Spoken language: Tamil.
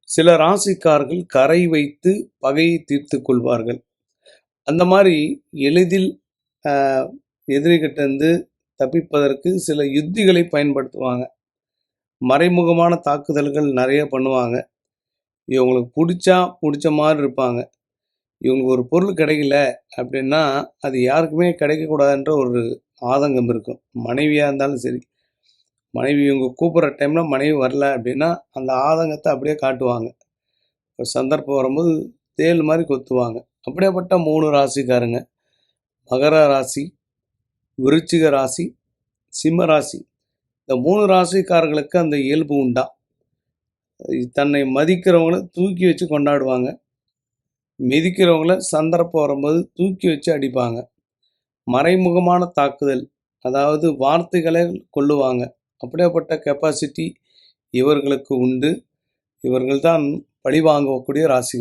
சில ராசிக்காரர்கள் கரை வைத்து பகையை தீர்த்து கொள்வார்கள். அந்த மாதிரி எளிதில் எதிரிகிட்டேருந்து தப்பிப்பதற்கு சில யுத்திகளை பயன்படுத்துவாங்க. மறைமுகமான தாக்குதல்கள் நிறைய பண்ணுவாங்க. இவங்களுக்கு பிடிச்ச மாதிரி இருப்பாங்க. இவங்களுக்கு ஒரு பொருள் கிடைக்கல அப்படின்னா அது யாருக்குமே கிடைக்கக்கூடாதுன்ற ஒரு ஆதங்கம் இருக்கும். மனைவியாக இருந்தாலும் சரி, மனைவி இவங்க கூப்பிட்ற டைமில் மனைவி வரல அப்படின்னா அந்த ஆதங்கத்தை அப்படியே காட்டுவாங்க. ஒரு சந்தர்ப்பம் வரும்போது தேள் மாதிரி கொத்துவாங்க. அப்படியேப்பட்ட 3 ராசிக்காரங்க மகர ராசி, விருச்சிக ராசி, சிம்ம ராசி. இந்த 3 ராசிக்காரர்களுக்கு அந்த இயல்பு உண்டா? தன்னை மதிக்கிறவங்கள தூக்கி வச்சு கொண்டாடுவாங்க. மிதிக்கிறவங்கள சந்தர்ப்பம் வரும்போது தூக்கி வச்சு அடிப்பாங்க. மறைமுகமான தாக்குதல், அதாவது வார்த்தைகளை கொல்லுவாங்க. அப்படியேப்பட்ட கெப்பாசிட்டி இவர்களுக்கு உண்டு. இவர்கள்தான் பழிவாங்கக்கூடிய ராசிகள்.